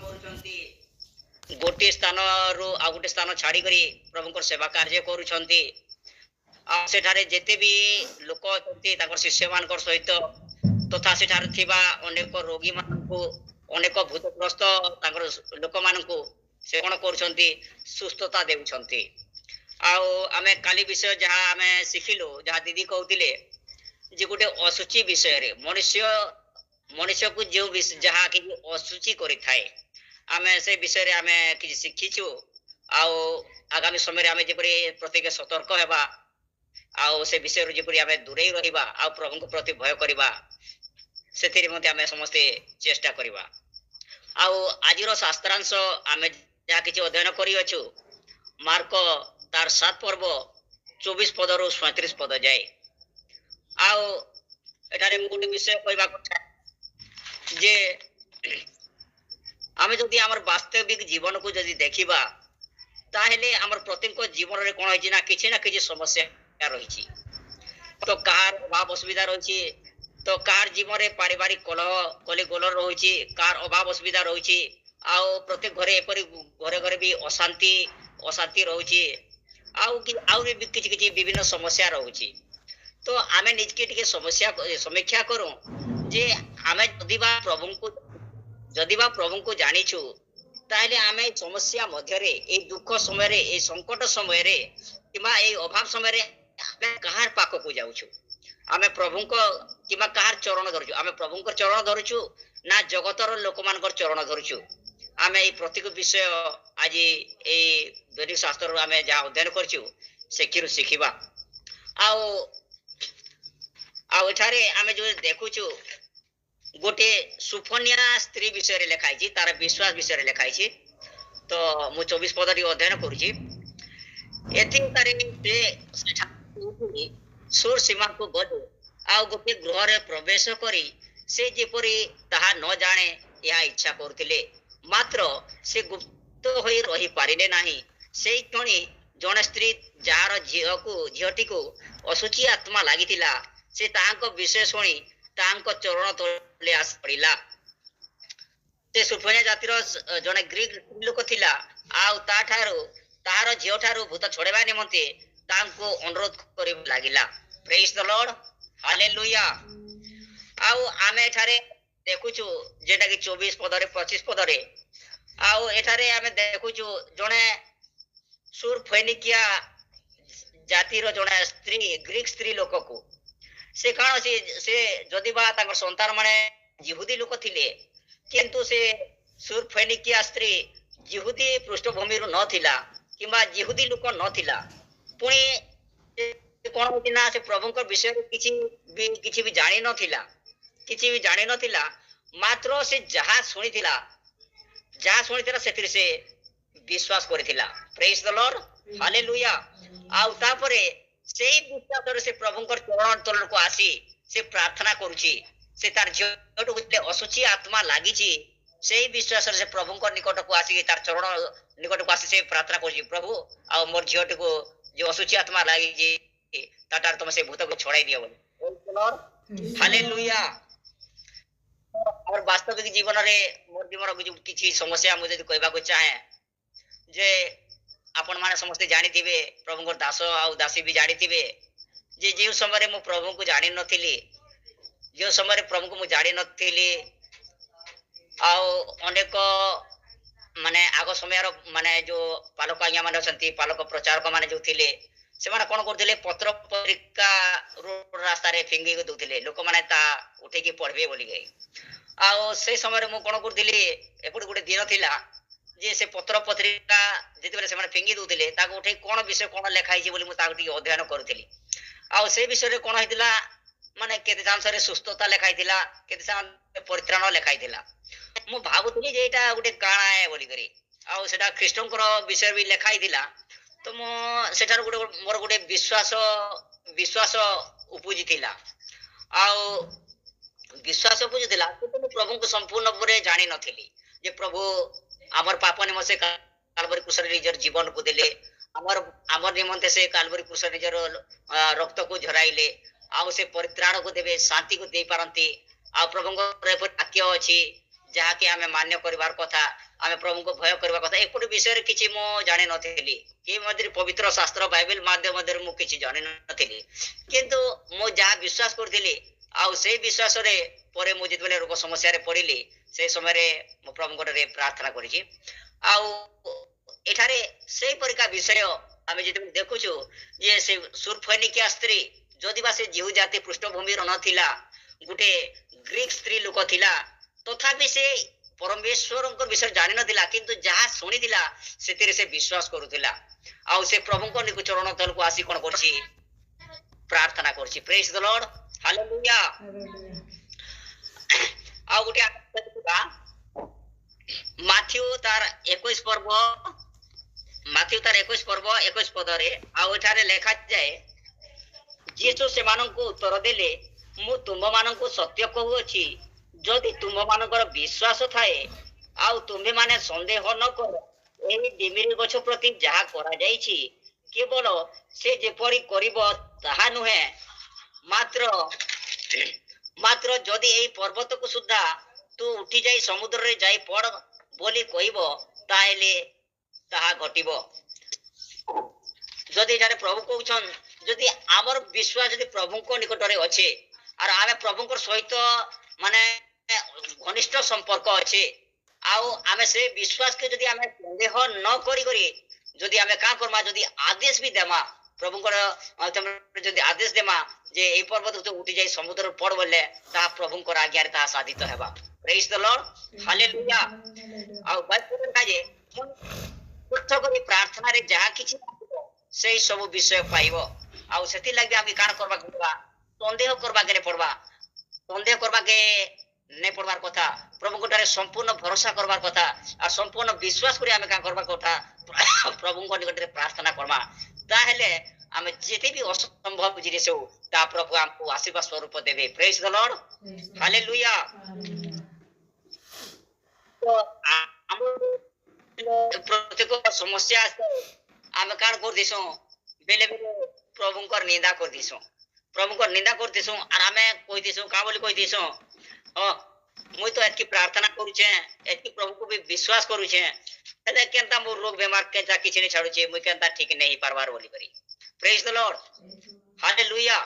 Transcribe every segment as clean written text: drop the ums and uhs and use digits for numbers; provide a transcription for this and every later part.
କରୁଛନ୍ତି ଗୋଟିଏ ସ୍ଥାନରୁ ଆଉ ଗୋଟେ ସ୍ଥାନ ଛାଡ଼ିକରି ପ୍ରଭୁଙ୍କର ସେବା କାର୍ଯ୍ୟ କରୁଛନ୍ତି। ଆଉ ସେଠାରେ ଯେତେ ବି ଲୋକ ଅଛନ୍ତି ତାଙ୍କର ଶିଷ୍ୟମାନଙ୍କର ସହିତ ତଥା ସେଠାରେ ଥିବା ଅନେକ ରୋଗୀମାନଙ୍କୁ ଅନେକ ଭୂତଗ୍ରସ୍ତ ତାଙ୍କର ଲୋକମାନଙ୍କୁ ସେ କ'ଣ କରୁଛନ୍ତି ସୁସ୍ଥତା ଦେଉଛନ୍ତି। ଆଉ ଆମେ କାଲି ବିଷୟ ଯାହା ଆମେ ଶିଖିଲୁ, ଯାହା ଦିଦି କହୁଥିଲେ ଯେ ଗୋଟେ ଅଶୁଚି ବିଷୟରେ ମଣିଷକୁ ଯେଉଁ ଯାହା କିଛି ଅଶୁଚି କରିଥାଏ ଆମେ ସେ ବିଷୟରେ ଆମେ କିଛି ଶିଖିଛୁ। ଆଉ ଆଗାମୀ ସମୟରେ ଆମେ ଯେପରି ପ୍ରତ୍ୟେକ ସତର୍କ ହେବା ଆଉ ସେ ବିଷୟରୁ ଯେପରି ଆମେ ଦୂରେଇ ରହିବା ଆଉ ପ୍ରଭୁଙ୍କ ପ୍ରତି ଭୟ କରିବା ସେଥିରେ ମଧ୍ୟ ଆମେ ସମସ୍ତେ ଚେଷ୍ଟା କରିବା। ଆଉ ଆଜିର ଶାସ୍ତ୍ରାଂଶ ଆମେ ଯାହା କିଛି ଅଧ୍ୟୟନ କରିଅଛୁ ମାର୍କ ତାର 7 ପର୍ବ 24 ପଦରୁ 37 ପଦ ଯାଏ। ଆଉ ଏଠାରେ ମୁଁ ଗୋଟେ ବିଷୟ କହିବାକୁ ଚାହେଁ ଯେ ଆମେ ଯଦି ଆମର ବାସ୍ତବିକ ଜୀବନକୁ ଯଦି ଦେଖିବା ତାହେଲେ ଆମର ପ୍ରତ୍ୟେକ ଜୀବନରେ କ'ଣ ହେଇଛି ନା କିଛି ସମସ୍ୟା ରହିଛି। ତ କାହାର ଅଭାବ ଅସୁବିଧା ରହିଛି, ତ କାହାର ଜୀବନରେ ପାରିବାରିକ କଲହ କଳିଗୋଳ ରହୁଛି, କାହାର ଅଭାବ ଅସୁବିଧା ରହୁଛି, ଆଉ ପ୍ରତ୍ୟେକ ଘରେ ଏପରି ଘରେ ବି ଅଶାନ୍ତି ରହୁଛି, ଆଉ କିଛି ବିଭିନ୍ନ ସମସ୍ୟା ରହୁଛି। ତ ଆମେ ନିଜକେ ଟିକେ ସମୀକ୍ଷା କରୁ ଯେ ଆମେ ଯଦି ବା ପ୍ରଭୁଙ୍କୁ ଜାଣିଛୁ ତାହେଲେ ଆମେ এই ସମସ୍ୟା ମଧ୍ୟରେ এই ଦୁଃଖ ସମୟରେ এই ସଙ୍କଟ ସମୟରେ କିମ୍ବା এই ଅଭାବ ସମୟରେ ଆମେ କାହାର ପାଖକୁ ଯାଉଛୁ? ଆମେ ପ୍ରଭୁଙ୍କ କିମ୍ବା କାହାର ଚରଣ ଧରୁଛୁ? ଆମେ ପ୍ରଭୁଙ୍କ ଚରଣ ଧରୁଛୁ ନା ଜଗତର ଲୋକମାନଙ୍କର ଚରଣ ଧରୁଛୁ? ଆମେ এই ପ୍ରତ୍ୟେକ ବିଷୟ ଆଜି এই ଦୈନିକ ଶାସ୍ତ୍ରରୁ ଆମେ ଯାହା ଅଧ୍ୟୟନ କରିଛୁ ସେଥିରୁ ଶିଖିବା। ଆଉ ଏଠାରେ ଆମେ ଯୋଉ ଦେଖୁଛୁ ଗୋଟେ ସୁଫନିଆ ସ୍ତ୍ରୀ ବିଷୟରେ ଲେଖା ହେଇଛି, ତାର ବିଶ୍ୱାସ ବିଷୟରେ ଲେଖା ହେଇଛି। ତ ମୁଁ 24 ପଦଟି ଅଧ୍ୟୟନ କରୁଛି। ଏଥିରେ ସୁର ସୀମାକୁ ଗଲେ ଆଉ ଗୋଟେ ଗୃହରେ ପ୍ରବେଶ କରି ସେ ଯେପରି ତାହା ନ ଜାଣେ ଏହା ଇଚ୍ଛା କରୁଥିଲେ, ମାତ୍ର ସେ ଗୁପ୍ତ ହୋଇ ରହିପାରିଲେ ନାହିଁ। ସେଇ କ୍ଷଣି ଜଣେ ସ୍ତ୍ରୀ ଯାହାର ଝିଅଟିକୁ ଅଶୁଚି ଆତ୍ମା ଲାଗିଥିଲା ସେ ତାହାଙ୍କ ବିଷୟ ଶୁଣି ତାଙ୍କ ଚରଣ ତଳେ ଆସି ପଡ଼ିଲା। ସେ ସୁଫନିଆ ଜାତିର ଜଣେ ଗ୍ରୀକ ଲୋକ ଥିଲା ଆଉ ତାହାର ଝିଅ ଠାରୁ ଭୂତ ଛଡ଼ାଇବା ନିମନ୍ତେ ତାଙ୍କୁ ଅନୁରୋଧ କରିବା ଲାଗିଲା। ପ୍ରେଜ୍ ଦ ଲର୍ଡ, ହାଲେଲୁୟା। ଆଉ ଆମେ ଏଠାରେ ଦେଖୁଛୁ ଯେଟା କି 24 ପଦରେ 25 ପଦରେ, ଆଉ ଏଠାରେ ଆମେ ଦେଖୁଛୁ ଜଣେ ସୁରଫେନିକିଆ ଜାତିର ଜଣେ ଗ୍ରୀକ ସ୍ତ୍ରୀ ଲୋକକୁ ସେ କ'ଣ ସେ ଯଦି ବା ତାଙ୍କର ସନ୍ତାନ ମାନେ ଜିହୁଦୀ ଲୋକ ଥିଲେ, କିନ୍ତୁ ସେ ସୁରଫେନିକିଆ ସ୍ତ୍ରୀ ଜିହୁଦୀ ପୃଷ୍ଠଭୂମିରୁ ନଥିଲା କିମ୍ବା ଜିହୁଦୀ ଲୋକ ନଥିଲା। ପୁଣି କ'ଣ ହଉଛି ନା ସେ ପ୍ରଭୁଙ୍କ ବିଷୟରେ କିଛି ବି ଜାଣିନଥିଲା, ମାତ୍ର ସେ ଯାହା ଶୁଣିଥିଲା ସେଥିରେ ସେ ବିଶ୍ୱାସ କରିଥିଲା। ପ୍ରେଜ୍ ଦ ଲର୍ଡ, ହାଲେଲୁୟା। ଆଉ ତାପରେ ସେଇ ବିଶ୍ୱାସରେ ସେ ପ୍ରଭୁଙ୍କର ଚରଣ ତଳକୁ ଆସି ସେ ପ୍ରାର୍ଥନା କରୁଛି। ସେ ତାର ଝିଅଟିକୁ ଅଶୁଚି ଆତ୍ମା ଲାଗିଛି, ସେଇ ବିଶ୍ୱାସରେ ସେ ପ୍ରଭୁଙ୍କ ନିକଟକୁ ଆସିକି ତାର ଚରଣ ନିକଟକୁ ଆସି ସେ ପ୍ରାର୍ଥନା କରୁଛି, ପ୍ରଭୁ ଆଉ ମୋର ଝିଅଟିକୁ ଯୋଉ ଅଶୁଚି ଆତ୍ମା ଲାଗିଛି ତାଠାରୁ ତମେ ସେ ଭୂତକୁ ଛଡ଼ାଇ ଦିଅ ବୋଲି। ହାଲେଲୁୟା। ଆମର ବାସ୍ତବିକ ଜୀବନରେ ମୋର କିଛି ସମସ୍ୟା ମୁଁ ଯଦି କହିବାକୁ ଚାହେଁ ଯେ ଆପଣମାନେ ସମସ୍ତେ ଜାଣିଥିବେ, ପ୍ରଭୁଙ୍କର ଦାସ ଆଉ ଦାସୀ ବି ଜାଣିଥିବେ ଯେ ଯେଉଁ ସମୟରେ ମୁଁ ପ୍ରଭୁଙ୍କୁ ଜାଣିନଥିଲି ଆଉ ଅନେକ ମାନେ ଆଗ ସମୟର ମାନେ ଯୋଉ ପାଲକ ଆଜ୍ଞା ମାନେ ଅଛନ୍ତି, ପାଲକ ପ୍ରଚାରକ ମାନେ ଯୋଉ ଥିଲେ, ସେମାନେ କ'ଣ କରୁଥିଲେ ପତ୍ର ପତ୍ରିକା ରାସ୍ତାରେ ଫିଙ୍ଗି ଦଉଥିଲେ, ଲୋକମାନେ ତା ଉଠେଇକି ପଢିବେ ବୋଲିକି। ଆଉ ସେଇ ସମୟରେ ମୁଁ କ'ଣ କରୁଥିଲି, ଏପଟେ ଗୋଟେ ଦିନ ଥିଲା ଯେ ସେ ପତ୍ର ପତ୍ରିକା ଯେତେବେଳେ ସେମାନେ ଫିଙ୍ଗି ଦଉଥିଲେ ତାକୁ ଉଠେଇ କ'ଣ ବିଷୟ କ'ଣ ଲେଖା ହେଇଛି ବୋଲି ମୁଁ ତାକୁ ଟିକେ ଅଧ୍ୟୟନ କରୁଥିଲି। ଆଉ ସେ ବିଷୟରେ କ'ଣ ହେଇଥିଲା ମାନେ କେତେ ଚାନ୍ସରେ ସୁସ୍ଥତା ଲେଖା ହେଇଥିଲା, କେତେ ଚାନ୍ସରେ ପରିତ୍ରାଣ ଲେଖା ହେଇଥିଲା। ମୁଁ ଭାବୁଥିଲି ଯେ ଏଇଟା ଗୋଟେ କାଣା ବୋଲିକରି, ଆଉ ସେଟା ଖ୍ରୀଷ୍ଟଙ୍କର ବିଷୟରେ ବି ଲେଖା ହେଇଥିଲା। ତ ମୁଁ ସେଠାରୁ ମୋର ଗୋଟେ ବିଶ୍ୱାସ ଉପୁଜିଥିଲା। ଆଉ ବିଶ୍ୱାସ ଉପୁଜିଥିଲା କିନ୍ତୁ ମୁଁ ପ୍ରଭୁଙ୍କୁ ସମ୍ପୂର୍ଣ୍ଣ ଭାବରେ ଜାଣିନଥିଲି ଯେ ପ୍ରଭୁ ଆମର ପାପ ନିମନ୍ତେ କାଲବରୀ କ୍ରୁଶରେ ନିଜର ଜୀବନକୁ ଦେଲେ, ଆମର ନିମନ୍ତେ ସେ କାଲବରୀ କ୍ରୁଶରେ ନିଜର ରକ୍ତକୁ ଝରାଇଲେ, ଆଉ ସେ ପରିତ୍ରାଣକୁ ଦେବେ, ଶାନ୍ତିକୁ ଦେଇପାରନ୍ତି। ଆଉ ପ୍ରଭୁଙ୍କର ଏପରି ବାକ୍ୟ ଅଛି ଯାହାକି ଆମେ ମାନ୍ୟ କରିବାର କଥା, ଆମେ ପ୍ରଭୁଙ୍କୁ ଭୟ କରିବା କଥା, ଏପରି ବିଷୟରେ କିଛି ମୁଁ ଜାଣିନଥିଲି କି ମଧ୍ୟରେ ପବିତ୍ର ଶାସ୍ତ୍ର ବାଇବେଲ ମାଧ୍ୟମରେ ମୁଁ କିଛି ଜାଣିନଥିଲି। କିନ୍ତୁ ମୁଁ ଯାହା ବିଶ୍ୱାସ କରୁଥିଲି ଆଉ ସେଇ ବିଶ୍ୱାସରେ ପରେ ମୁଁ ଯେତେବେଳେ ରୋଗ ସମସ୍ୟାରେ ପଡ଼ିଲି ସେ ସମୟରେ ମୁଁ ପ୍ରଭୁଙ୍କଠାରେ ପ୍ରାର୍ଥନା କରିଛି। ଆଉ ଏଠାରେ ସେଇ ପରିକା ବିଷୟ ଆମେ ଯେତେବେଳେ ଦେଖୁଛୁ ଯେ ସେ ସୁରଫୈନିକିଆ ସ୍ତ୍ରୀ, ଯଦିବା ସେ ଜିହୁ ଜାତି ପୃଷ୍ଠଭୂମିର ନଥିଲା, ଗୋଟେ ଗ୍ରୀକ ସ୍ତ୍ରୀ ଲୋକ ଥିଲା, ତଥାପି ସେ ପରମେଶ୍ୱରଙ୍କ ବିଷୟରେ ଜାଣିନଥିଲା, କିନ୍ତୁ ଯାହା ଶୁଣିଥିଲା ସେଥିରେ ସେ ବିଶ୍ୱାସ କରୁଥିଲା। ଆଉ ସେ ପ୍ରଭୁଙ୍କ ଚରଣ ତଳକୁ ଆସି କଣ କରୁଛି? ପ୍ରାର୍ଥନା କରୁଛି। ପ୍ରେଜ୍ ଦ ଲର୍ଡ, ହାଲେଲୁୟା। ଆଉ ଗୋଟେ ମାଥ୍ୟୁ ତାର 21 ପର୍ବ 21 ପଦରେ ଆଉ ଏଠାରେ ଲେଖାଯାଏ, ଯୀଶୁ ସେମାନଙ୍କୁ ଉତ୍ତର ଦେଲେ, ମୁଁ ତୁମମାନଙ୍କୁ ସତ୍ୟ କହୁଅଛି, ଯଦି ତୁମମାନଙ୍କର ବିଶ୍ୱାସ ଥାଏ ଆଉ ତୁମେମାନେ ସନ୍ଦେହ ନ କର, ଏହି ଡିମିରି ଗଛ ପ୍ରତି ଯାହା କରାଯାଇଛି କେବଳ ସେ ଯେପରି କରିବ ତାହା ନୁହେଁ, ମାତ୍ର ଯଦି ଏହି ପର୍ବତକୁ ସୁଦ୍ଧା ତୁ ଉଠି ଯାଇ ସମୁଦ୍ରରେ ଯାଇ ପଡ଼ ବୋଲି କହିବ, ତାହେଲେ ତାହା ଘଟିବ। ଯଦି ଏଠାରେ ପ୍ରଭୁ କହୁଛନ୍, ଯଦି ଆମର ବିଶ୍ୱାସ ଯଦି ପ୍ରଭୁଙ୍କ ନିକଟରେ ଅଛେ আর ଆମେ ପ୍ରଭୁଙ୍କ ସହିତ ମାନେ ଘନିଷ୍ଠ ସମ୍ପର୍କ ଅଛି, ଆଉ ଆମେ ସେ ବିଶ୍ୱାସକେ ଯଦି ଆମେ ସନ୍ଦେହ ନ କରି ଯଦି ଆମେ କାଁ କରମା, ଯଦି ଆଦେଶ ବି ଦେମା ପ୍ରଭୁଙ୍କର, ଯଦି ଆଦେଶ ଦେମା ଯେ এই ପର୍ବତ ଉଠି ଯାଇ ସମୁଦ୍ର ପଡ଼ ବୋଲେ, ତାହା ପ୍ରଭୁଙ୍କର ଆଜ୍ଞାରେ ତାହା ସାଧିତ ହେବା। ପ୍ରେଜ୍ ଦ ଲର୍ଡ, ହାଲେଲୁୟା। ଆଉ ବାଇବେଲରେ କାଜେ କରି ପ୍ରାର୍ଥନାରେ ଯାହା କିଛି ସେଇ ସବୁ ବିଷୟ ପାଇବ। ଆଉ ସେଥିଲାଗି ଆମେ କାଣ କରବା ପଡବା? ସନ୍ଦେହ କରବାକେ ନେ ପଡବା, ସନ୍ଦେହ କରବାକେ ନେ ପଡବାର କଥା, ପ୍ରଭୁଙ୍କଠାରେ ସମ୍ପୂର୍ଣ୍ଣ ଭରସା କରବାର କଥା, আর ସମ୍ପୂର୍ଣ୍ଣ ବିଶ୍ୱାସ କରି ଆମେ କାଁ କରବାର କଥା? ପ୍ରଭୁଙ୍କ ନିକଟରେ ପ୍ରାର୍ଥନା କରମା। ତାହେଲେ ଆମେ ଯେତେ ବି ଅସମ୍ଭବ ଜିନିଷ ହଉ ତା ପ୍ରଭୁ ଆମକୁ ଆଶୀର୍ବାଦ ସ୍ୱରୂପ ଦେବେ। ପ୍ରେଜ୍ ଦ ଲର୍ଡ, ହାଲେଲୁୟା। ତ ପ୍ରତ୍ୟେକ ସମସ୍ୟା ଆମେ କାଣ କରିଦେସୁଁ? ବେଲେ ବେଲେ ପ୍ରଭୁଙ୍କର ନିନ୍ଦା କରିଦେସୁଁ, ପ୍ରଭୁଙ୍କର ନିନ୍ଦା କରିଦେସୁଁ, আর ଆମେ କହିଦେସୁଁ କାଁ ବୋଲି କହିଦେସୁଁ, ହଁ ମୁଇଁ ତ ଏତକି ପ୍ରାର୍ଥନା କରୁଛେ, ଏତକି ପ୍ରଭୁକୁ ବି ବିଶ୍ୱାସ କରୁଛେ, ହେଲେ କେନ୍ତା ମୋର ରୋଗ ବେମାର କେନ୍ତା କିଛି नहीं ଛାଡୁଛେ, ମୁଇଁ କେନ୍ତା ଠିକ नहीं ପାରବାର ବୋଲି କରି। ପ୍ରେଜ୍ ଦ ଲର୍ଡ, ହାଲେଲୁୟା।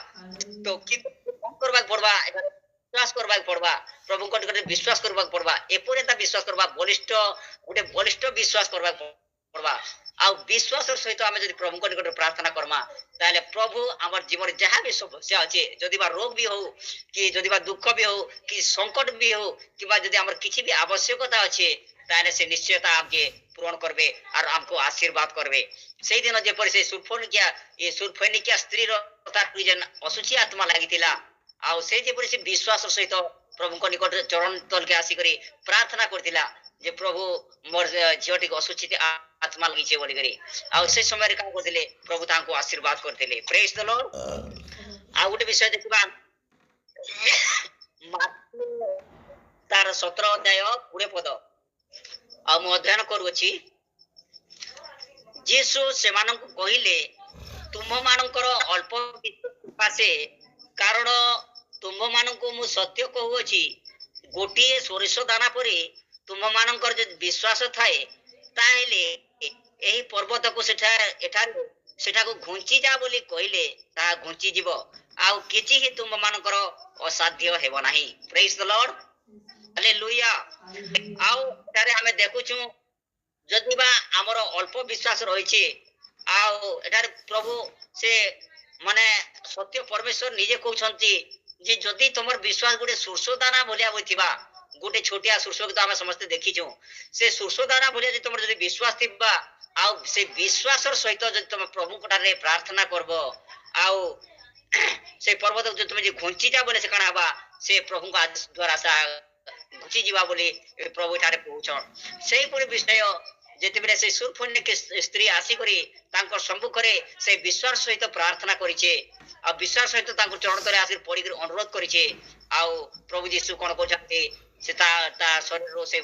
ତ କିନ୍ତୁ କଣ କରବାକୁ ପଡବା? ବିଶ୍ୱାସ କରବାକୁ ପଡବା, ପ୍ରଭୁଙ୍କ ନିକଟରେ ବିଶ୍ୱାସ କରିବାକୁ ପଡବା, ଏପରି ଏନ୍ତା ବିଶ୍ୱାସ କରବା, ଗୋଟେ ବଳିଷ୍ଠ ବିଶ୍ୱାସ କରିବାକୁ ପଡବା। ଆଉ ବିଶ୍ୱାସର ସହିତ ଆମେ ଯଦି ପ୍ରଭୁଙ୍କ ନିକଟରେ ପ୍ରାର୍ଥନା କରମା, ତାହେଲେ ପ୍ରଭୁ ଆମର ଜୀବନରେ ଯାହା ବି ସମସ୍ୟା ଅଛି, ଯଦି ବା ରୋଗ ବି ହଉ, କି ଯଦି ବା ଦୁଃଖ ବି ହଉ, କି ସଂକଟ ବି ହଉ, କିମ୍ବା ଯଦି ଆମର କିଛି ବି ଆବଶ୍ୟକତା ଅଛି, ତାହେଲେ ସେ ନିଶ୍ଚୟତା ଆମକେ ପୂରଣ করবে আর ଆମକୁ ଆଶୀର୍ବାଦ করবে। ସେଇଦିନ ଯେପରି ସେ ସୁରଫୈନିକିଆ ସ୍ତ୍ରୀର ତାର ଯେନ୍ ଅଶୁଚି ଆତ୍ମା ଲାଗିଥିଲା, ଆଉ ସେ ଯେପରି ସେ ବିଶ୍ୱାସ ସହିତ ପ୍ରଭୁଙ୍କ ନିକଟରେ ଚରଣ ତଲକେ ଆସିକରି ପ୍ରାର୍ଥନା କରିଥିଲା ଯେ ପ୍ରଭୁ ମୋର ଝିଅଟିକୁ ଅଶୁଚି ଆତ୍ମା ଲାଗିଛେ ବୋଲିକରି, ଆଉ ସେ ସମୟରେ କାଣ କରିଥିଲେ? ପ୍ରଭୁ ତାଙ୍କୁ ଆଶୀର୍ବାଦ କରିଥିଲେ। ପ୍ରେଜ୍ ଦ ଲର୍ଡ। ଆଉ ଗୋଟେ ବିଷୟ ଦେଖିବା, ତାର 17 ଅଧ୍ୟାୟ 20 ପଦ, ଆଉ ମୁଁ ଅଧ୍ୟୟନ କରୁଅଛି। ଯୀଶୁ ସେମାନଙ୍କୁ କହିଲେ, ତୁମମାନଙ୍କର ଅଳ୍ପ ବିଶ୍ୱାସ, କାରଣ ତୁମମାନଙ୍କୁ ମୁଁ ସତ୍ୟ କହୁଅଛି, ଗୋଟିଏ ସୋରିଷ ଦାନା ପରି ତୁମମାନଙ୍କର ଯଦି ବିଶ୍ୱାସ ଥାଏ, ତାହେଲେ ଏହି ପର୍ବତକୁ ସେଠାକୁ ଘୁଞ୍ଚି ଯା ବୋଲି କହିଲେ ତାହା ଘୁଞ୍ଚି ଯିବ, ଆଉ କିଛି ହିଁ ତୁମମାନଙ୍କର ଅସାଧ୍ୟ ହେବ ନାହିଁ। ପ୍ରେଜ୍ ଦ ଲର୍ଡ, ହାଲେଲୁୟା। ଆଉ ଏଠାରେ ଆମେ ଦେଖୁଛୁ, ଯଦି ବା ଆମର ଅଳ୍ପ ବିଶ୍ୱାସ ରହିଛି, ଆଉ ଏଠାରେ ପ୍ରଭୁ ସେ ମାନେ ସତ୍ୟ ପରମେଶ୍ୱର ନିଜେ କହୁଛନ୍ତି ଯେ ଯଦି ତମର ବିଶ୍ୱାସ ଗୋଟେ ସୋରିଷ ଦାନା ଭଳିଆ ହୋଇଥିବା, ଗୋଟେ ଛୋଟିଆ ସୋରିଷକୁ ତ ଆମେ ସମସ୍ତେ ଦେଖିଛୁ, ସେ ସୋରିଷ ଦାନା ଭଳିଆ ଯଦି ତମର ଯଦି ବିଶ୍ୱାସ ଥିବା, ଆଉ ସେ ବିଶ୍ୱାସର ସହିତ ଯଦି ତମେ ପ୍ରଭୁଙ୍କ ଠାରେ ପ୍ରାର୍ଥନା କରବ, ଆଉ ସେ ପର୍ବତକୁ ଯଦି ତମେ ଘୁଞ୍ଚି ଯା ବୋଲେ ସେ କାଣା ହବା? ସେ ପ୍ରଭୁଙ୍କ ଆଦେଶ ଦ୍ୱାରା ଘୁଞ୍ଚି ଯିବା ବୋଲି ପ୍ରଭୁ ଏଠାରେ କହୁଛନ୍। ସେଇପରି ବିଷୟ ଯେତେବେଳେ ସେ ସୁରଫୈନିକିଆ ସ୍ତ୍ରୀ ଆସିକରି ତାଙ୍କ ସମ୍ମୁଖରେ ସେ ବିଶ୍ୱାସ ସହିତ ପ୍ରାର୍ଥନା କରିଛେ, ଆଉ ବିଶ୍ୱାସ ସହିତ ତାଙ୍କ ଚରଣ ତଳେ ଆସି ପଡିକରି ଅନୁରୋଧ କରିଛେ, ଆଉ ପ୍ରଭୁ ଯୀଶୁ କଣ କରୁଛନ୍ତି? ସେ ତା ଶରୀରରୁ ସେ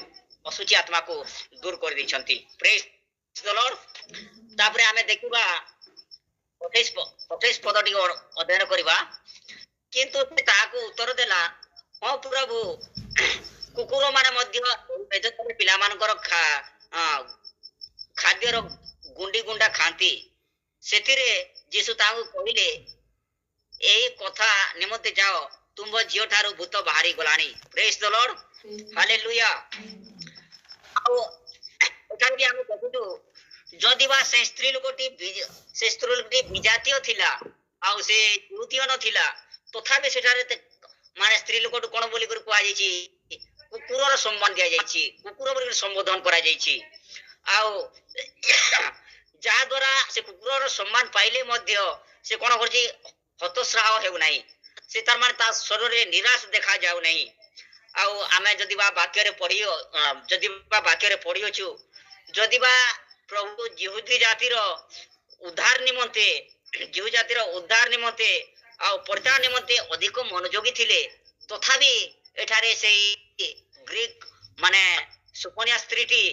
ଅଶୁଚି ଆତ୍ମାକୁ ଦୂର କରିଦେଇଛନ୍ତି। ପ୍ରେଜ୍ ଦ ଲର୍ଡ। ତାପରେ ଆମେ ଦେଖିବା 28 ପଦ ଟିକେ ଅଧ୍ୟୟନ କରିବା। କିନ୍ତୁ ସେ ତାହାକୁ ଉତ୍ତର ଦେଲା, ହଁ ପ୍ରଭୁ, କୁକୁର ମାନେ ମଧ୍ୟ ପିଲାମାନଙ୍କର ଖାଦ୍ୟର ଗୁଣ୍ଡି ଗୁଣ୍ଡା ଖାଆନ୍ତି। ସେଥିରେ ଯୀଶୁ ତାଙ୍କୁ କହିଲେ ଏହି କଥା ନିମନ୍ତେ ଯାଅ, ତୁମ ଝିଅ ଠାରୁ ଭୂତ ବାହାରି ଗଲାଣି। ପ୍ରେଜ୍ ଦ ଲର୍ଡ, ହାଲେଲୁୟା। ଆଉ ଏଠାରେ ବି ଆମେ ଦେଖୁଛୁ ଯଦି ବା ସେ ସ୍ତ୍ରୀ ଲୋକଟି ବିଜାତୀୟ ଥିଲା ଆଉ ସେ ଯୁବତୀୟ ନଥିଲା, ତଥାପି ସେଠାରେ ମାନେ ସ୍ତ୍ରୀ ଲୋକଠୁ କଣ ବୋଲି କୁହାଯାଇଛି, କୁକୁରର ସମ୍ମାନ ଦିଆଯାଇଛି, କୁକୁର ବୋଲି ସମ୍ବୋଧନ କରାଯାଇଛି। ଆଉ ଯାହା ଦ୍ଵାରା ସେ କୁକୁରର ସମ୍ମାନ ପାଇଲେ ମଧ୍ୟ ସେ କଣ କରୁଛି, ହତୋତ୍ସାହ ହେଉନାହିଁ। ସେ ତାର ମାନେ ତା ସ୍ୱରରେ ନିରାଶ ଦେଖାଯାଉ ନାହିଁ। ଆଉ ଆମେ ଯଦି ବା ବାକ୍ୟରେ ପଢିଅଛୁ, ଯଦି ବା ପ୍ରଭୁ ଯିହୁଦୀ ଜାତିର ଉଦ୍ଧାର ନିମନ୍ତେ ଆଉ ପରିତ୍ରାଣ ନିମନ୍ତେ ଅଧିକ ମନୋଯୋଗୀ ଥିଲେ, ତଥାପି ଏଠାରେ ସେଇ ଗ୍ରୀକ ମାନେ ସୁକନ୍ୟା ସ୍ତ୍ରୀଟି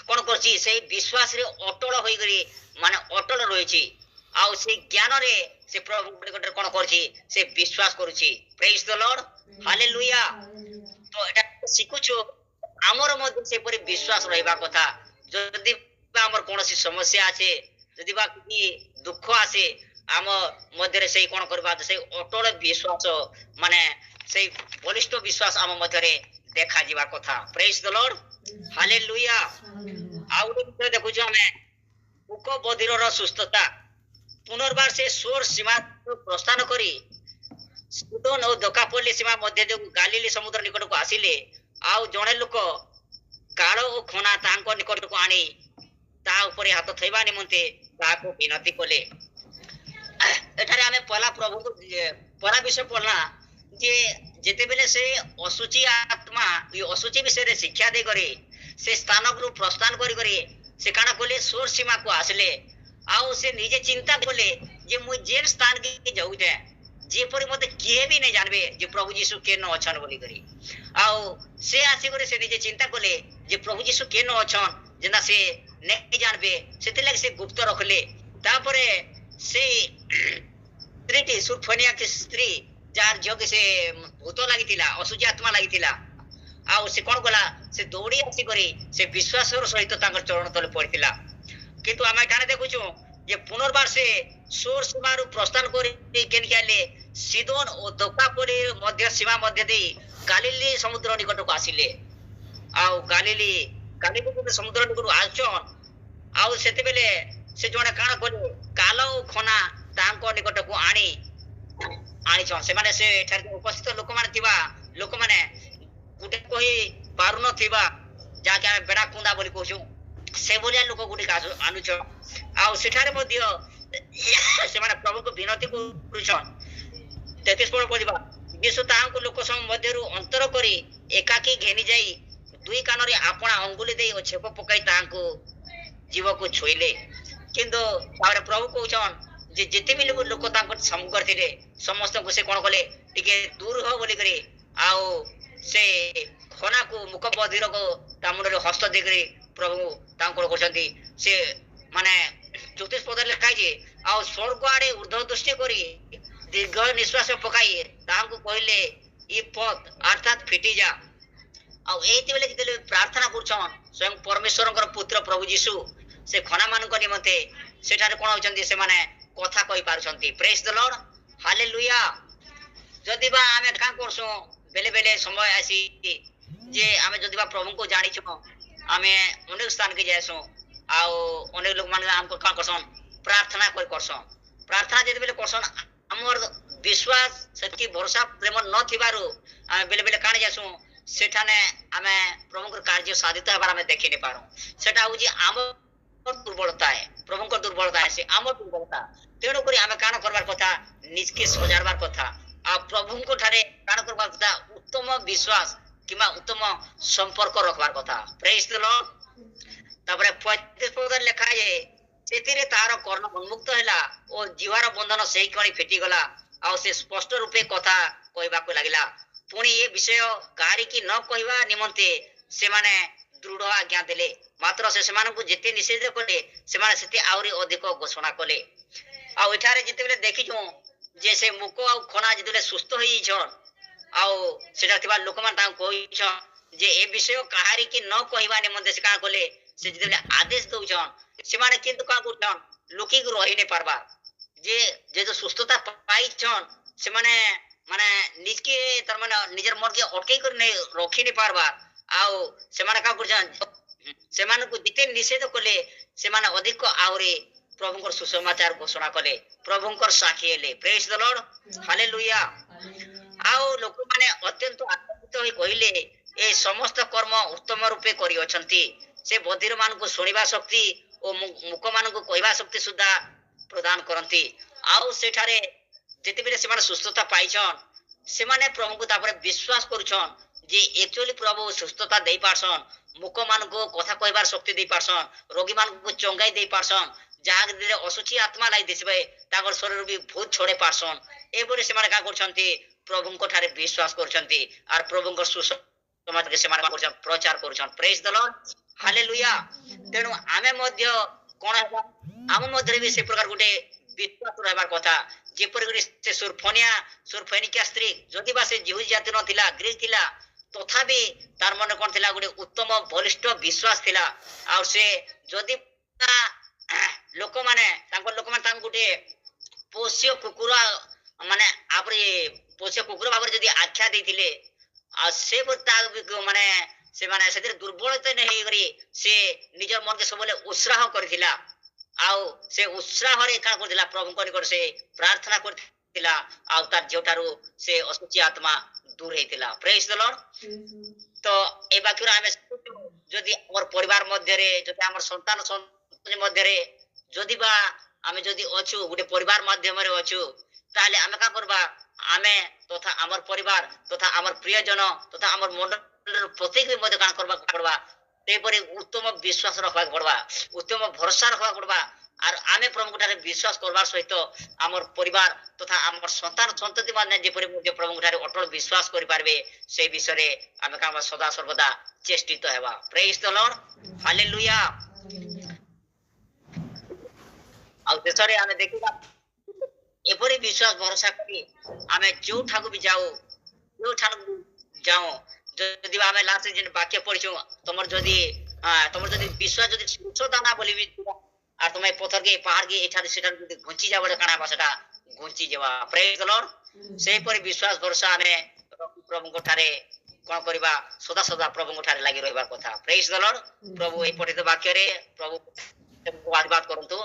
କଣ କରୁଛି, ସେଇ ବିଶ୍ୱାସରେ ଅଟଳ ହୋଇକରି ମାନେ ଅଟଳ ରହିଛି। ଆଉ ସେଇ ଜ୍ଞାନରେ ସେ ପ୍ରଭୁ କଣ କରୁଛି, ସେ ବିଶ୍ୱାସ କରୁଛି। ପ୍ରେଜ୍ ଦ ଲର୍ଡ, ହାଲେଲୁୟା। ତ ଏଟା ଶିଖୁଛୁ ଆମର ମଧ୍ୟ ସେପରି ବିଶ୍ୱାସ ରହିବା କଥା। ଯଦି ଆମର କୌଣସି ସମସ୍ୟା ଅଛି, ଯଦି ବା କିଛି ଦୁଃଖ ଆସେ, ଆମ ମଧ୍ୟରେ ସେଇ କଣ କରିବା, ସେଇ ଅଟଳ ବିଶ୍ୱାସ ମାନେ ସେଇ ବଳିଷ୍ଠ ବିଶ୍ୱାସ ଆମ ମଧ୍ୟରେ ଦେଖାଯିବା କଥା। ପ୍ରେଜ୍ ଦ ଲର୍ଡ, ହାଲେଲୁୟା। ଆଉ ଗୋଟେ ବିଷୟ ଦେଖୁଛୁ ଆମେ, ମୁକ ବଧିରର ସୁସ୍ଥତା। ପୁନର୍ବାର ସେ ସୋର ସୀମା ପ୍ରସ୍ଥାନ କରି ସିଦୋନ ଓ ଦୋକାପଲ୍ଲୀ ସୀମା ମଧ୍ୟ ଯୋଉ ଗାଲିଲି ସମୁଦ୍ର ନିକଟକୁ ଆସିଲେ। ଆଉ ଜଣେ ଲୋକ କାଳ ଓ ଖନା ତାଙ୍କ ନିକଟକୁ ଆଣି ତା ଉପରେ ହାତ ଥୋଇବା ନିମନ୍ତେ ତାହାକୁ ବିନତି କଲେ। ଏଠାରେ ଆମେ ପହଲା ବିଷୟ ପଢିଲା ଯେ ଯେତେବେଳେ ସେ ଅଶୁଚି ଆତ୍ମା ଅଶୁଚି ବିଷୟରେ ଶିକ୍ଷା ଦେଇକରି ସେ ସ୍ଥାନକୁ ପ୍ରସ୍ଥାନ କରି ସେ କାଣା କଲେ, ସୋର ସୀମାକୁ ଆସିଲେ। ଆଉ ସେ ନିଜେ ଚିନ୍ତା କଲେ ଯେ ମୁଁ ଯେନ୍ ସ୍ଥାନ କି ଯାଉଛେ, ଯେପରି ମତେ କିଏ ବି ନାଇଁ ଜାଣବେ ଯେ ପ୍ରଭୁ ଯୀଶୁ କେନ ଅଛନ୍ ବୋଲିକରି। ଆଉ ସେ ଆସିକରି ସେ ନିଜେ ଚିନ୍ତା କଲେ ଯେ ପ୍ରଭୁ ଯୀଶୁ କେନ ଅଛନ୍, ଯେନ୍ତା ସେ ନେଇ ଜାଣବେ, ସେଥିଲାଗି ସେ ଗୁପ୍ତ ରଖିଲେ। ତାପରେ ସେ ସ୍ତ୍ରୀଟି ସୁରଫନିଆ ସ୍ତ୍ରୀ, ଯାହାର ଝିଅକେ ସେ ଭୂତ ଲାଗିଥିଲା, ଅଶୁଚି ଆତ୍ମା ଲାଗିଥିଲା, ଆଉ ସେ କଣ କଲା, ସେ ଦୌଡ଼ି ଆସିକରି ସେ ବିଶ୍ୱାସର ସହିତ ତାଙ୍କର ଚରଣ ତଳେ ପଡିଥିଲା। କିନ୍ତୁ ଆମେ ଏଠାରେ ଦେଖୁଛୁ ଯେ ପୁନର୍ବାର ସେ ସୋର ସୀମାରୁ ପ୍ରସ୍ଥାନ କରି କେନିକି ଆଇଲେ, ସିଦୋନ ଓ ଦୋକାପଲ୍ଲୀ ମଧ୍ୟ ସୀମା ମଧ୍ୟ ଦେଇ ଗାଲିଲି ସମୁଦ୍ର ନିକଟକୁ ଆସିଲେ। ଆଉ ଗାଲିଲି ସମୁଦ୍ର ନିକଟକୁ ଆସିଛନ୍। ଆଉ ସେତେବେଳେ ସେ ଜଣେ କାଣ କଲେ, କାଲ ଓ ଖନା ତାଙ୍କ ନିକଟକୁ ଆଣିଛନ୍। ସେମାନେ ସେ ଏଠାରେ ଉପସ୍ଥିତ ଲୋକମାନେ ଗୋଟେ କହି ପାରୁନଥିବା, ଯାହାକି ଆମେ ବେଡା କୁନ୍ଦା ବୋଲି କହୁଛୁ, ସେଭଳିଆ ଲୋକ ଗୁଡ଼ିକ ଆଣୁଛ। ଆଉ ସେଠାରେ ମଧ୍ୟ ସେମାନେ ପ୍ରଭୁକୁ ବିନତି କରୁଛନ୍। 33 ପଦ ପଢିବା, ଯୀଶୁ ତାହାଙ୍କୁ ଲୋକ ମଧ୍ୟରୁ ଅନ୍ତର କରି ଏକାକୀ ଘେନି ଯାଇ ଦୁଇ କାନରେ ଆପଣା ଅଙ୍ଗୁଳି ଦେଇ ଓ ଛେପ ପକାଇ ତାହାଙ୍କୁ ଜୀବକୁ ଛୁଇଁଲେ। କିନ୍ତୁ ତାପରେ ପ୍ରଭୁ କହୁଛନ୍ ଯେ ଯେତେ ବି ଲୋକ ତାଙ୍କ ସମ୍ମୁଖରେ ଥିଲେ, ସମସ୍ତଙ୍କୁ ସେ କଣ କଲେ, ଟିକେ ଦୂର ହ ବୋଲିକରି, ଆଉ ସେ ଖନାକୁ ମୁକ ବଧିରକୁ ତା ମୁଣ୍ଡରେ ହସ୍ତ ଦେଇକରି ପ୍ରଭୁ ତାଙ୍କୁ କରୁଛନ୍ତି। ସେ ମାନେ 34 ପଦରେ ଲେଖା ହେଇଛି, ଆଉ ସ୍ୱର୍ଗ ଆଡେ ଉର୍ଦ୍ଧ୍ୱ ଦୃଷ୍ଟି କରି ଦୀର୍ଘ ନିଶ୍ୱାସ ପକାଇ ତାହାଙ୍କୁ କହିଲେ, ଇ ପଦ ଅର୍ଥାତ୍ ଫିଟିଯା। ଆଉ ଏଇଥିବେଳେ ଯେତେବେଳେ ପ୍ରାର୍ଥନା କରୁଛନ୍, ସ୍ୱୟଂ ପରମେଶ୍ୱରଙ୍କର ପୁତ୍ର ପ୍ରଭୁ ଯୀଶୁ ସେ ଖନା ମାନଙ୍କ ନିମନ୍ତେ ସେଠାରେ କଣ ହଉଛନ୍ତି, ସେମାନେ କଥା କହିପାରୁଛନ୍ତି। ପ୍ରେଜ୍ ଦ ଲର୍ଡ, ହାଲେଲୁୟା। ଯଦି ବା ଆମେ କାଁ କରସୁଁ, ବେଲେ ବେଲେ ସମୟ ଆସି ଯେ ଆମେ ଯଦି ବା ପ୍ରଭୁଙ୍କୁ ଜାଣିଛୁ, ଆମେ ଅନେକ ସ୍ଥାନକେ ଯାଇସୁଁ। ଆଉ ଅନେକ ଲୋକମାନେ ଆମକୁ କାଣ କରସନ୍, ପ୍ରାର୍ଥନା କରସନ୍। ପ୍ରାର୍ଥନା ଯେତେବେଳେ କରସନ୍, ଆମର ବିଶ୍ୱାସ ସେତିକି ଭରସା ପ୍ରେମ ନଥିବାରୁ ଆମେ ବେଲେ ବେଲେ କାଣ ଯାସୁଁ, ସେଠାନେ ଆମେ ପ୍ରଭୁଙ୍କର କାର୍ଯ୍ୟ ସାଧିତ ହେବାର ଆମେ ଦେଖି ନି ପାରୁ। ସେଟା ହଉଛି ଆମ ଦୁର୍ବଳତା, ପ୍ରଭୁଙ୍କର ଦୁର୍ବଳତା, ସେ ଆମ ଦୁର୍ବଳତା। ତେଣୁକରି ଆମେ କାଣ କରବାର କଥା, ନିଜକେ ସଜାଡ଼ବାର କଥା। ଆଉ ପ୍ରଭୁଙ୍କ ଠାରେ କାଣ କରବାର କଥା, ଉତ୍ତମ ବିଶ୍ୱାସ କିମ୍ବା ଉତ୍ତମ ସମ୍ପର୍କ ରଖବାର କଥା। ପ୍ରେଜ୍ ଦ ଲର୍ଡ। ତାପରେ 35 ପଦରେ ଲେଖା ଯେ ସେଥିରେ ତାହାର କର୍ଣ୍ଣ ଉନ୍ମୁକ୍ତ ହେଲା ଓ ଜିହ୍ବାର ବନ୍ଧନ ସେହି କ୍ଷଣି ଫିଟିଗଲା। ଆଉ ସେ ସ୍ପଷ୍ଟ ରୂପେ କଥା କହିବାକୁ ଲାଗିଲା। ପୁଣି ଏ ବିଷୟ କାହାରିକି ନ କହିବା ନିମନ୍ତେ ସେମାନେ ଦୃଢ ଆଜ୍ଞା ଦେଲେ। ମାତ୍ର ସେ ସେମାନଙ୍କୁ ଯେତେ ନିଷେଧ କଲେ, ସେମାନେ ସେତେ ଆହୁରି ଅଧିକ ଘୋଷଣା କଲେ। ଆଉ ଏଠାରେ ଯେତେବେଳେ ଦେଖିଛୁ ଯେ ସେ ମୁକ ଆଉ ଖନା ଯେତେବେଳେ ସୁସ୍ଥ ହେଇଯାଇଛନ୍, ଆଉ ସେଟା ଥିବା ଲୋକମାନେ ତାଙ୍କୁ କହିଛନ୍ जे ए विषय काहारी की न कहवा निमंते से का कले से जेते आदेश दउछन से माने किंतु का करछन लुकी को रही नहीं पारबा जे जे जो सुस्थता पाइछन से माने निज के तर माने निजर मन के अटके कर नहीं रखी नहीं पारबा आउ से माने का करछन से माने को जिते निषेध कले से माने अधिक आउरे प्रभुଙ୍କର सुसमाचार घोषणा कले प्रभुଙ୍କର साक्षी हेले प्रेज द लॉर्ड हालेलुया आउ लोक माने अत्यंत आनंदित होई कहिले ए समस्त कर्म उत्तम रूपे करि अछंती से बधिर मान को सुनिबा शक्ति ओ मुख मान को कहवा शक्ति सुद्धा प्रदान करंती आउ सेठारे जेते बेले से माने सुस्थता पाइछन से माने प्रभु को तापर विश्वास करूछन जे एक्चुअली प्रभु सुस्थता देई पारसन मुख मान को कथा कहबार शक्ति देई पारसन रोगी मान को चंगाई देई पारसन जहाँ दिले असुची आत्मा लाई दिसबे ताकर शरीर भी भूत छोड़े पारसन एबोरे से माने का करछंती प्रभु को ठारे विश्वास करछंती आर प्रभु को सुसमाचार के से माने करछन प्रचार करछन प्रेज द लॉर्ड हालेलुया तेनु आमे मध्य कोन हेबा आम मध्य भी से प्रकार गुटे विश्वास रहबार कथा जेपर गुटे से सुरफेनिका स्त्री जदि बा से जिहू जाति न थिला ग्रीक थिला तथापि तार मन कोन थिला गुटे उत्तम बलिष्ठ विश्वास थिला और से जदि लोक माने गुटे पोष्य कुकुर माने आपरे पोष्य कुकुर भाବରେ ଯଦି आख्या ଦେଇଥିଲେ आ से माने से माने से दुर्बलता नहीं करी से निजर मन के सबले उत्साह करथिला आउ से उत्साह रे का करथिला प्रभु को निकट से प्रार्थना करथिला आउ तार जेठारू से असुची आत्मा दूर हेतिला प्रेज द लॉर्ड तो ए बाक्यरा हमें जदि हमर परिवार मध्य रे जदि हमर संतान मध्य रे जदि बा आमे जदि अछु गुटे परिवार माध्यम रे अछु ताले आमे का करबा आमे तथा हमर परिवार तथा हमर प्रियजन तथा हमर मंडल प्रत्येक भी मध्य का करबा पड़बा तेपरे उत्तम विश्वास रखबा पड़बा उत्तम भरोसा रखबा पड़बा आर आमे प्रभु ठारे विश्वास करबार सहित हमर परिवार तथा हमर संतान संतति माने जेपरि मध्य प्रभु ठारे अटल विश्वास करि पारबे से विषय रे आमे का सदा सर्वदा चेष्टित हेबा प्रेज द लॉर्ड हालेलुया आउ देशरे आमे देखिबा एपरि विश्वास भरोसा करी आमे जो ठाकु भी जाओ जदि आमे लास्ट जिन वाक्य पढिछु तमर जदि विश्वास जदि सुचो दाना बोली भी आ तुमे पत्थर के पहाड़ के एठार सेठार जदि घुंची जाबले काना भाषाटा घुंची जेवा प्रेज द लॉर्ड से परि विश्वास भरोसा आमे प्रभु को ठारे कोन करबा सदा सदा प्रभु को ठारे लागि रहबार कथा प्रेज द लॉर्ड प्रभु ए पठित वाक्य रे प्रभु आशीर्वाद करंतु।